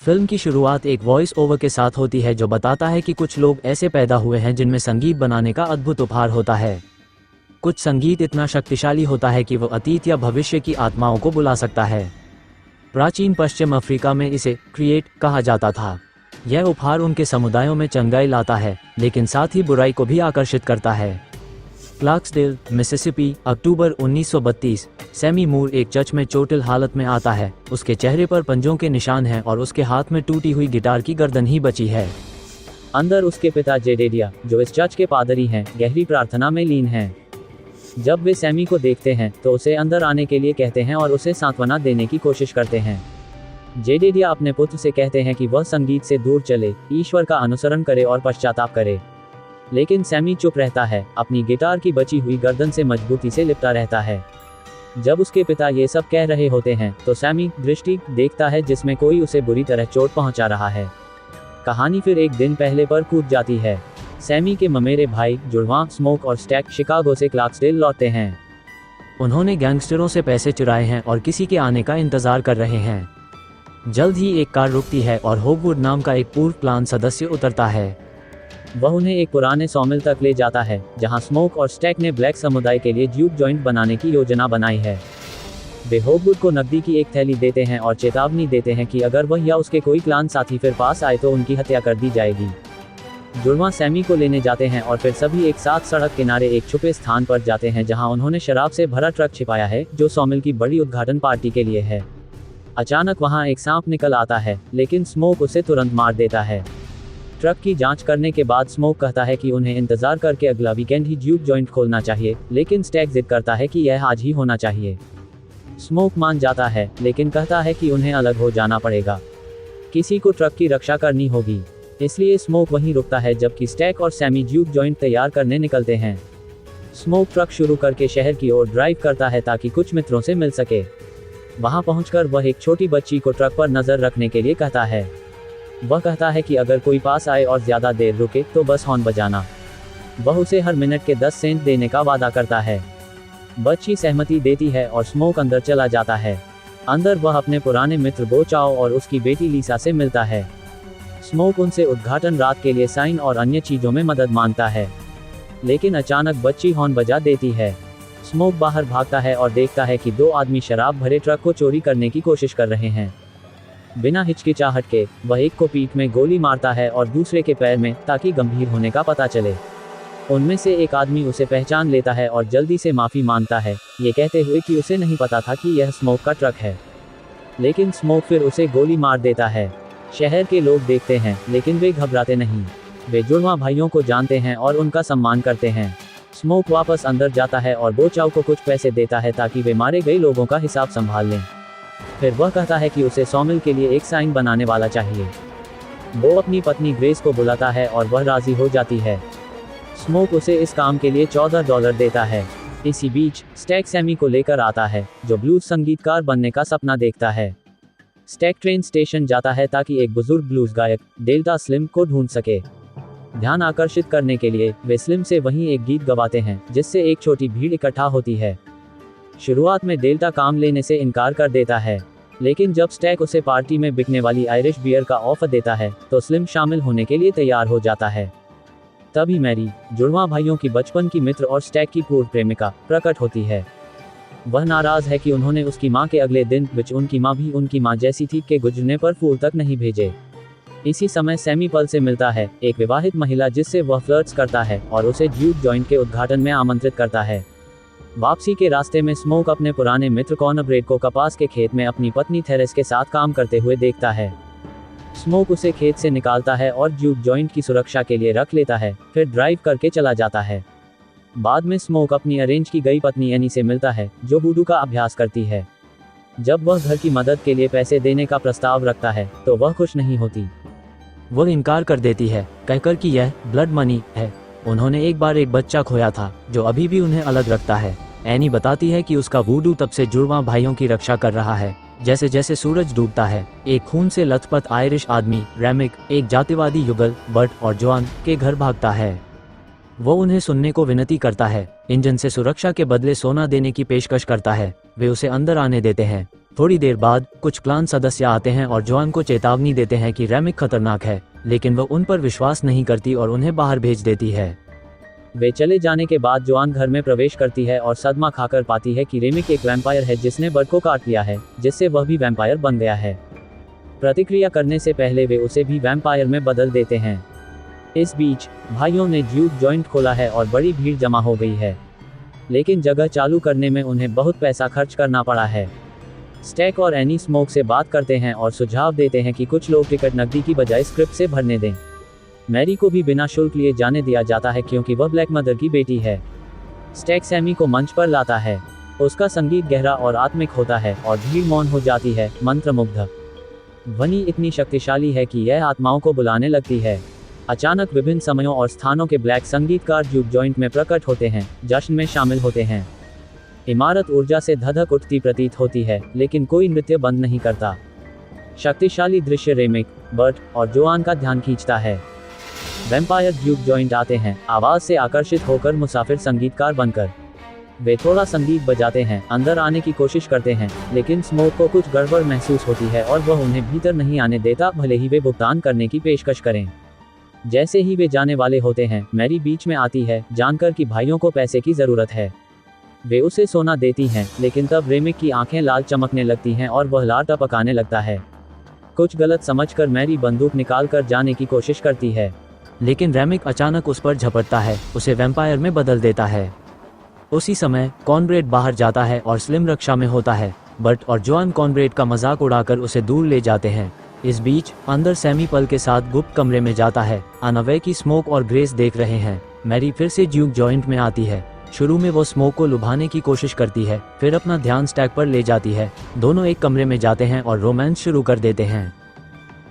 Film की शुरुआत एक वॉइस ओवर के साथ होती है जो बताता है कि कुछ लोग ऐसे पैदा हुए हैं जिनमें संगीत बनाने का अद्भुत उपहार होता है। कुछ संगीत इतना शक्तिशाली होता है कि वो अतीत या भविष्य की आत्माओं को बुला सकता है। प्राचीन पश्चिम अफ्रीका में इसे क्रिएट कहा जाता था। यह उपहार उनके समुदायों में चंगाई लाता है, लेकिन साथ ही बुराई को भी आकर्षित करता है। क्लार्क्सडेल, मिसिसिपी, अक्टूबर 1932। सैमी मूर एक चर्च में चोटिल हालत में आता है। उसके चेहरे पर पंजों के निशान हैं और उसके हाथ में टूटी हुई गिटार की गर्दन ही बची है। अंदर उसके पिता जेडेडिया, जो इस चर्च के पादरी हैं, गहरी प्रार्थना में लीन हैं। जब वे सैमी को देखते हैं तो उसे अंदर आने के लिए कहते हैं और उसे सांत्वना देने की कोशिश करते हैं। जेडेडिया अपने पुत्र से कहते हैं कि वह संगीत से दूर चले, ईश्वर का अनुसरण करे और पश्चाताप करे। लेकिन सैमी चुप रहता है, अपनी गिटार की बची हुई गर्दन से मजबूती से लिपटा रहता है। जब उसके पिता ये सब कह रहे होते हैं तो सैमी दृष्टि देखता है जिसमें कोई उसे बुरी तरह चोट पहुंचा रहा है। कहानी फिर एक दिन पहले पर कूद जाती है। सैमी के ममेरे भाई जुड़वां स्मोक और स्टैक शिकागो से क्लार्क्सडेल लौटते हैं। उन्होंने गैंगस्टरों से पैसे चुराए हैं और किसी के आने का इंतजार कर रहे हैं। जल्द ही एक कार रुकती है और होगवुड नाम का एक पूर्व प्लान सदस्य उतरता है। वह उन्हें एक पुराने सॉमिल तक ले जाता है जहां स्मोक और स्टैक ने ब्लैक समुदाय के लिए ज्यूक जॉइंट बनाने की योजना बनाई है। वे होगवुड को नकदी की एक थैली देते हैं और चेतावनी देते हैं कि अगर वह या उसके कोई प्लान साथी फिर पास आए तो उनकी हत्या कर दी जाएगी। जुड़वां सैमी को लेने जाते हैं और फिर सभी एक साथ सड़क किनारे एक छुपे स्थान पर जाते हैं जहां उन्होंने शराब से भरा ट्रक छिपाया है जो सॉमिल की बड़ी उद्घाटन पार्टी के लिए है। अचानक वहां एक सांप निकल आता है, लेकिन स्मोक उसे तुरंत मार देता है। ट्रक की जांच करने के बाद स्मोक कहता है कि उन्हें इंतजार करके अगला वीकेंड ही ज्यूक जॉइंट खोलना चाहिए, लेकिन स्टैक जिद करता है कि यह आज ही होना चाहिए। स्मोक मान जाता है, लेकिन कहता है कि उन्हें अलग हो जाना पड़ेगा। किसी को ट्रक की रक्षा करनी होगी, इसलिए स्मोक वहीं रुकता है जबकि स्टैक और सैमी ज्यूक जॉइंट तैयार करने निकलते हैं। स्मोक ट्रक शुरू करके शहर की ओर ड्राइव करता है ताकि कुछ मित्रों से मिल सके। वहां पहुंचकर वह एक छोटी बच्ची को ट्रक पर नजर रखने के लिए कहता है। वह कहता है कि अगर कोई पास आए और ज्यादा देर रुके तो बस हॉर्न बजाना। वह उसे हर मिनट के 10 सेंट देने का वादा करता है। बच्ची सहमति देती है और स्मोक अंदर चला जाता है। अंदर वह अपने पुराने मित्र बो चाओ और उसकी बेटी लीसा से मिलता है। स्मोक उनसे उद्घाटन रात के लिए साइन और अन्य चीजों में मदद मांगता है, लेकिन अचानक बच्ची हॉर्न बजा देती है। स्मोक बाहर भागता है और देखता है कि 2 आदमी शराब भरे ट्रक को चोरी करने की कोशिश कर रहे हैं। बिना हिचकिचाहट के वह एक को पीठ में गोली मारता है और दूसरे के पैर में, ताकि गंभीर होने का पता चले। उनमें से एक आदमी उसे पहचान लेता है और जल्दी से माफी मांगता है, ये कहते हुए कि उसे नहीं पता था कि यह स्मोक का ट्रक है। लेकिन स्मोक फिर उसे गोली मार देता है। शहर के लोग देखते हैं, लेकिन वे घबराते नहीं। वे जुड़वां भाइयों को जानते हैं और उनका सम्मान करते हैं। स्मोक वापस अंदर जाता है और बो चाओ को कुछ पैसे देता है ताकि वे मारे गए लोगों का हिसाब संभाल लें। फिर वह कहता है कि उसे सॉमिल के लिए एक साइन बनाने वाला चाहिए। वो अपनी पत्नी ग्रेस को बुलाता है और वह राजी हो जाती है। स्मोक उसे इस काम के लिए $14 देता है। इसी बीच स्टैक सैमी को लेकर आता है, जो ब्लूज संगीतकार बनने का सपना देखता है। स्टैक ट्रेन स्टेशन जाता है ताकि एक बुजुर्ग ब्लूज गायक डेल्टा स्लिम को ढूंढ सके। ध्यान आकर्षित करने के लिए वे स्लिम से वहीं एक गीत गवाते हैं जिससे एक छोटी भीड़ इकट्ठा होती है। शुरुआत में डेल्टा काम लेने से इनकार कर देता है, लेकिन जब स्टैक उसे पार्टी में बिकने वाली आयरिश बियर का ऑफर देता है तो स्लिम शामिल होने के लिए तैयार हो जाता है। तभी मैरी, जुड़वां भाइयों की बचपन की मित्र और स्टैक की पूर्व प्रेमिका, प्रकट होती है। वह नाराज है कि उन्होंने उसकी मां के अगले दिन, विच उनकी मां भी उनकी मां जैसी थी, के गुजरने पर फूल तक नहीं भेजे। इसी समय सैमी पल से मिलता है, एक विवाहित महिला जिससे वह फ्लर्ट्स करता है और उसे ज्यूक जॉइंट के उद्घाटन में आमंत्रित करता है। वापसी के रास्ते में स्मोक अपने पुराने मित्र कॉनर ब्रेड को कपास के खेत में अपनी पत्नी थेरेस के साथ काम करते हुए देखता है। स्मोक उसे खेत से निकालता है और ज्यूक जॉइंट की सुरक्षा के लिए रख लेता है, फिर ड्राइव करके चला जाता है। बाद में स्मोक अपनी अरेंज की गई पत्नी एनी से मिलता है, जो वुडू का अभ्यास करती है। जब वह घर की मदद के लिए पैसे देने का प्रस्ताव रखता है तो वह खुश नहीं होती। वह इनकार कर देती है, कहकर कि यह ब्लड मनी है। उन्होंने एक बार एक बच्चा खोया था जो अभी भी उन्हें अलग रखता है। एनी बताती है कि उसका वुडू तब से जुड़वां भाइयों की रक्षा कर रहा है। जैसे जैसे सूरज डूबता है, एक खून से लथपथ आयरिश आदमी रैमिक, एक जातिवादी युगल बर्ट और जॉन के घर भागता है। वो उन्हें सुनने को विनती करता है, इंजन से सुरक्षा के बदले सोना देने की पेशकश करता है। वे उसे अंदर आने देते हैं। थोड़ी देर बाद कुछ क्लान सदस्य आते हैं और जोआन को चेतावनी देते हैं कि रेमिक खतरनाक है, लेकिन वह उन पर विश्वास नहीं करती और उन्हें बाहर भेज देती है। वे चले जाने के बाद जोआन घर में प्रवेश करती है और सदमा खाकर पाती है कि रेमिक एक वैम्पायर है जिसने बर्ड को काट लिया है, जिससे वह भी वैम्पायर बन गया है। प्रतिक्रिया करने से पहले वे उसे भी वैम्पायर में बदल देते हैं। इस बीच भाइयों ने ज्यूक जॉइंट खोला है और बड़ी भीड़ जमा हो गई है, लेकिन जगह चालू करने में उन्हें बहुत पैसा खर्च करना पड़ा है। स्टैक और एनी स्मोक से बात करते हैं और सुझाव देते हैं कि कुछ लोग टिकट नकदी की बजाय स्क्रिप्ट से भरने दें। मैरी को भी बिना शुल्क लिए जाने दिया जाता है क्योंकि वह ब्लैक मदर की बेटी है। स्टैक सैमी को मंच पर लाता है। उसका संगीत गहरा और आत्मिक होता है और भीड़ मौन हो जाती है, मंत्रमुग्ध। ध्वनि इतनी शक्तिशाली है कि यह आत्माओं को बुलाने लगती है। अचानक विभिन्न समयों और स्थानों के ब्लैक संगीतकार ज्यूक जॉइंट में प्रकट होते हैं, जश्न में शामिल होते हैं। इमारत ऊर्जा से धधक उठती प्रतीत होती है, लेकिन कोई नृत्य बंद नहीं करता। शक्तिशाली दृश्य रेमिक, बर्ट और जोआन का ध्यान खींचता है। वैम्पायर ज्यूक जॉइंट आते हैं, आवाज से आकर्षित होकर मुसाफिर संगीतकार बनकर। वे थोड़ा संगीत बजाते हैं, अंदर आने की कोशिश करते हैं, लेकिन स्मोक को कुछ गड़बड़ महसूस होती है और वह उन्हें भीतर नहीं आने देता, भले ही वे भुगतान करने की पेशकश करें। जैसे ही वे जाने वाले होते हैं, मैरी बीच में आती है, जानकर कि भाइयों को पैसे की जरूरत है। वे उसे सोना देती हैं, लेकिन तब रेमिक की आंखें लाल चमकने लगती हैं और वह लार टपकाने लगता है। कुछ गलत समझकर मैरी बंदूक निकालकर जाने की कोशिश करती है, लेकिन रेमिक अचानक उस पर झपटता है, उसे वैम्पायर में बदल देता है। उसी समय कॉनब्रेड बाहर जाता है और स्लिम रक्षा में होता है। बर्ट और जोआन कॉनब्रेड का मजाक उड़ाकर उसे दूर ले जाते हैं। इस बीच अंदर सैमी पल के साथ गुप्त कमरे में जाता है। अनवय की स्मोक और ग्रेस देख रहे हैं। मैरी फिर से ज्यूक जॉइंट में आती है। शुरू में वो स्मोक को लुभाने की कोशिश करती है, फिर अपना ध्यान स्टैक पर ले जाती है। दोनों एक कमरे में जाते हैं और रोमांस शुरू कर देते हैं।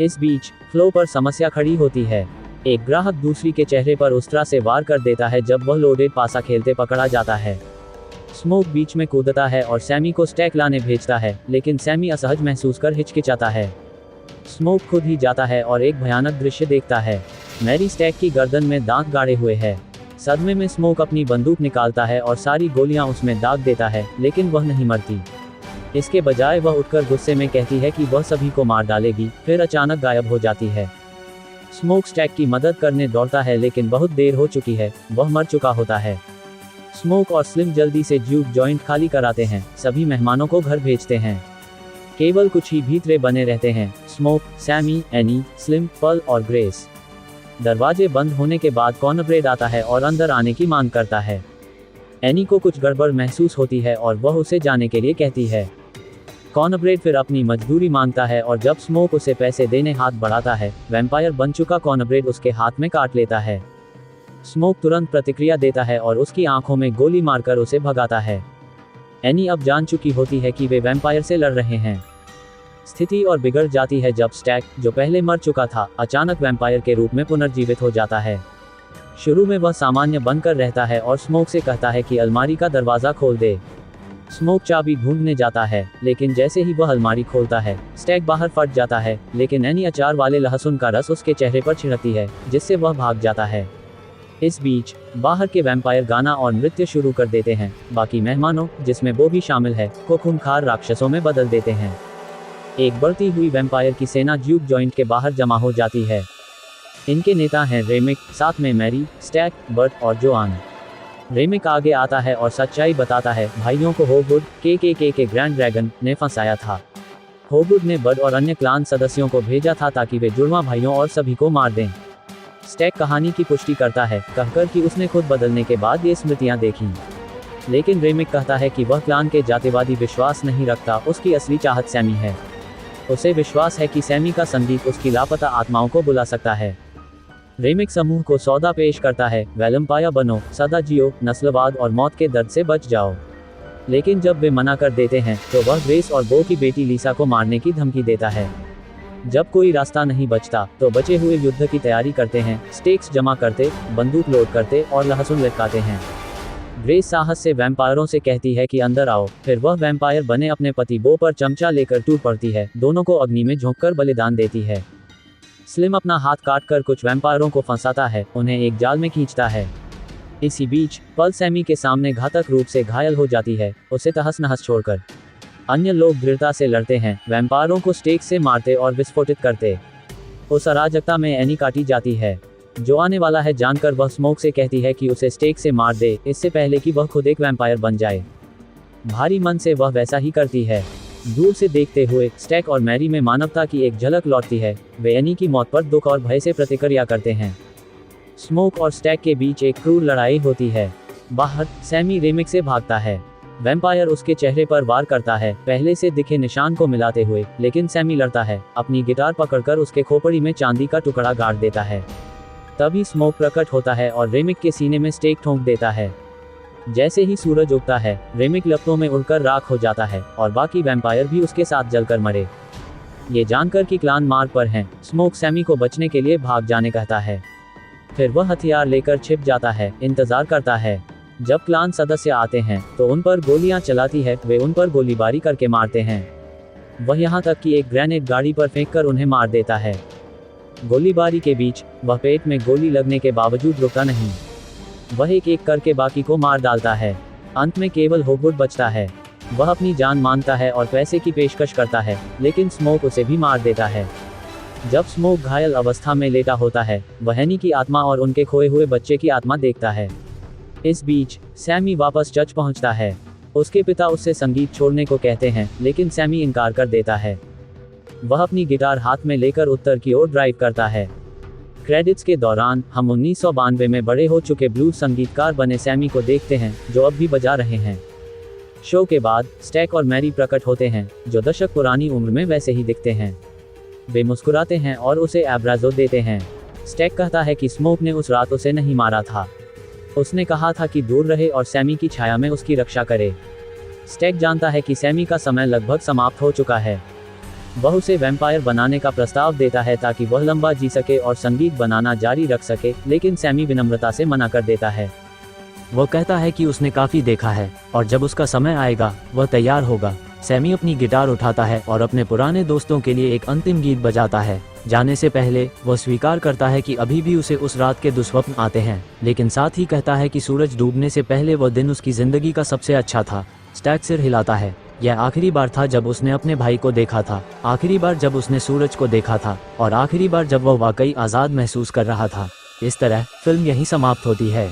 इस बीच फ्लो पर समस्या खड़ी होती है। एक ग्राहक दूसरी के चेहरे पर उस तरह से वार कर देता है जब वह लोडेड पासा खेलते पकड़ा जाता है। स्मोक बीच में कूदता है और सैमी को स्टैक लाने भेजता है, लेकिन सैमी असहज महसूस कर हिचकिचाता है। स्मोक खुद ही जाता है और एक भयानक दृश्य देखता है। मैरी स्टैक की गर्दन में दांत गाड़े हुए है। सदमे में स्मोक अपनी बंदूक निकालता है और सारी गोलियां उसमें दाग देता है, लेकिन वह नहीं मरती। इसके बजाय वह उठकर गुस्से में कहती है कि वह सभी को मार डालेगी, फिर अचानक गायब हो जाती है। स्मोक स्टैक की मदद करने दौड़ता है, लेकिन बहुत देर हो चुकी है, वह मर चुका होता है। स्मोक और स्लिम जल्दी से ज्यूक जॉइंट खाली कराते हैं, सभी मेहमानों को घर भेजते हैं। केवल कुछ ही भीतरे बने रहते हैं, Smoke, Sammy, Annie, Slim, Pearl और ग्रेस। दरवाजे बंद होने के बाद कॉनब्रेड आता है और अंदर आने की मांग करता है। एनी को कुछ गड़बड़ महसूस होती है और वह उसे जाने के लिए कहती है। कॉनब्रेड फिर अपनी मजदूरी मांगता है और जब स्मोक उसे पैसे देने हाथ बढ़ाता है, वैम्पायर बन चुका कॉनब्रेड उसके हाथ में काट लेता है। स्मोक तुरंत प्रतिक्रिया देता है और उसकी आंखों में गोली मारकर उसे भगाता है। एनी अब जान चुकी होती है कि वे वैम्पायर से लड़ रहे हैं। स्थिति और बिगड़ जाती है जब स्टैक, जो पहले मर चुका था, अचानक वैम्पायर के रूप में पुनर्जीवित हो जाता है। शुरू में वह सामान्य बनकर रहता है और स्मोक से कहता है कि अलमारी का दरवाजा खोल दे। स्मोक चाबी ढूंढने जाता है, लेकिन जैसे ही वह अलमारी खोलता है, स्टैक बाहर फट जाता है, लेकिन एनी अचार वाले लहसुन का रस उसके चेहरे पर छिड़कती है, जिससे वह भाग जाता है। इस बीच बाहर के वैम्पायर गाना और नृत्य शुरू कर देते हैं। बाकी मेहमानों, जिसमें वो भी शामिल है, को खूंखार राक्षसों में बदल देते हैं। एक बढ़ती हुई वैम्पायर की सेना ज्यूक जॉइंट के बाहर जमा हो जाती है। इनके नेता हैं रेमिक, साथ में मैरी, स्टैक, बर्ट और जोआन। रेमिक आगे आता है और सच्चाई बताता है, भाइयों को होगवुड के ग्रैंड ड्रैगन ने फंसाया था। होगवुड ने बर्ट और अन्य क्लान सदस्यों को भेजा था ताकि वे जुड़वा भाइयों और सभी को मार दें। स्टैक कहानी की पुष्टि करता है, कहकर कि उसने खुद बदलने के बाद ये स्मृतियां देखीं। लेकिन रेमिक कहता है कि वह क्लान के जातिवादी विश्वास नहीं रखता, उसकी असली चाहत सैमी है। उसे विश्वास है कि सैमी का संगीत उसकी लापता आत्माओं को बुला सकता है। रेमिक समूह को सौदा पेश करता है, वैम्पायर बनो, सदा जियो, नस्लवाद और मौत के दर्द से बच जाओ। लेकिन जब वे मना कर देते हैं, तो वह ग्रेस और बो की बेटी लिसा को मारने की धमकी देता है। जब कोई रास्ता नहीं बचता, तो बचे हुए युद्ध की तैयारी करते हैं, स्टेक्स जमा करते, बंदूक लोड करते और लहसुन लटकाते हैं। ग्रेस साहस से वैम्पायरों से कहती है कि अंदर आओ, फिर वह वैम्पायर बने अपने पति बो पर चमचा लेकर टूट पड़ती है, दोनों को अग्नि में झोंककर बलिदान देती है। स्लिम अपना हाथ काटकर कुछ वैम्पायरों को फंसाता है, उन्हें एक जाल में खींचता है। इसी बीच पर्ल सैमी के सामने घातक रूप से घायल हो जाती है, उसे तहस नहस छोड़कर। अन्य लोग दृढ़ता से लड़ते हैं, वैम्पायरों को स्टेक से मारते और विस्फोटित करते। उस अराजकता में एनी काटी जाती है। जो आने वाला है जानकर वह स्मोक से कहती है कि उसे स्टेक से मार दे, इससे पहले कि वह खुद एक वैम्पायर बन जाए। भारी मन से वह वैसा ही करती है। दूर से देखते हुए स्टैक और मैरी में मानवता की एक झलक लौटती है। वे एनी की मौत पर दुख और भय से प्रतिक्रिया करते हैं। स्मोक और स्टैक के बीच एक क्रूर लड़ाई होती है। बाहर सैमी रेमिक से भागता है। वैम्पायर उसके चेहरे पर वार करता है, पहले से दिखे निशान को मिलाते हुए, लेकिन सैमी लड़ता है, अपनी गिटार पकड़कर उसके खोपड़ी में चांदी का टुकड़ा गाड़ देता है। तभी स्मोक प्रकट होता है और रेमिक के सीने में स्टेक ठोंक देता है। जैसे ही सूरज उगता है, रेमिक लपटों में उड़कर राख हो जाता है और बाकी वैम्पायर भी उसके साथ जलकर मरे। ये जानकर कि क्लान मार्ग पर हैं, स्मोक सैमी को बचने के लिए भाग जाने कहता है। फिर वह हथियार लेकर छिप जाता है, इंतजार करता है। जब क्लान सदस्य आते हैं तो उन पर गोलियां चलाती है, वे उन पर गोलीबारी करके मारते हैं। वह यहाँ तक कि एक ग्रेनेड गाड़ी पर फेंककर उन्हें मार देता है। गोलीबारी के बीच वह पेट में गोली लगने के बावजूद रुकता नहीं। वह एक एक करके बाकी को मार डालता है। अंत में केवल होगवुड बचता है। वह अपनी जान मांगता है और पैसे की पेशकश करता है, लेकिन स्मोक उसे भी मार देता है। जब स्मोक घायल अवस्था में लेटा होता है, वह एनी की आत्मा और उनके खोए हुए बच्चे की आत्मा देखता है। इस बीच सैमी वापस चर्च पहुंचता है। उसके पिता उससे संगीत छोड़ने को कहते हैं, लेकिन सैमी इनकार कर देता है। वह अपनी गिटार हाथ में लेकर उत्तर की ओर ड्राइव करता है। क्रेडिट्स के दौरान हम 1992 में बड़े हो चुके ब्लूज संगीतकार बने सैमी को देखते हैं, जो अब भी बजा रहे हैं। शो के बाद स्टैक और मैरी प्रकट होते हैं, जो दशक पुरानी उम्र में वैसे ही दिखते हैं। वे मुस्कुराते हैं और उसे एब्राजो देते हैं। स्टैक कहता है कि स्मोक ने उस रात उसे नहीं मारा था। उसने कहा था कि दूर रहे और सैमी की छाया में उसकी रक्षा करे। स्टैक जानता है कि सैमी का समय लगभग समाप्त हो चुका है। वह उसे वैम्पायर बनाने का प्रस्ताव देता है ताकि वह लंबा जी सके और संगीत बनाना जारी रख सके, लेकिन सैमी विनम्रता से मना कर देता है। वो कहता है कि उसने काफी देखा है और जब उसका समय आएगा वह तैयार होगा। सैमी अपनी गिटार उठाता है और अपने पुराने दोस्तों के लिए एक अंतिम गीत बजाता है। जाने से पहले वह स्वीकार करता है कि अभी भी उसे उस रात के दुस्वप्न आते हैं, लेकिन साथ ही कहता है कि सूरज डूबने से पहले वह दिन उसकी जिंदगी का सबसे अच्छा था। स्टैक सिर हिलाता है। यह आखिरी बार था जब उसने अपने भाई को देखा था, आखिरी बार जब उसने सूरज को देखा था और आखिरी बार जब वह वाकई आज़ाद महसूस कर रहा था। इस तरह फिल्म यहीं समाप्त होती है।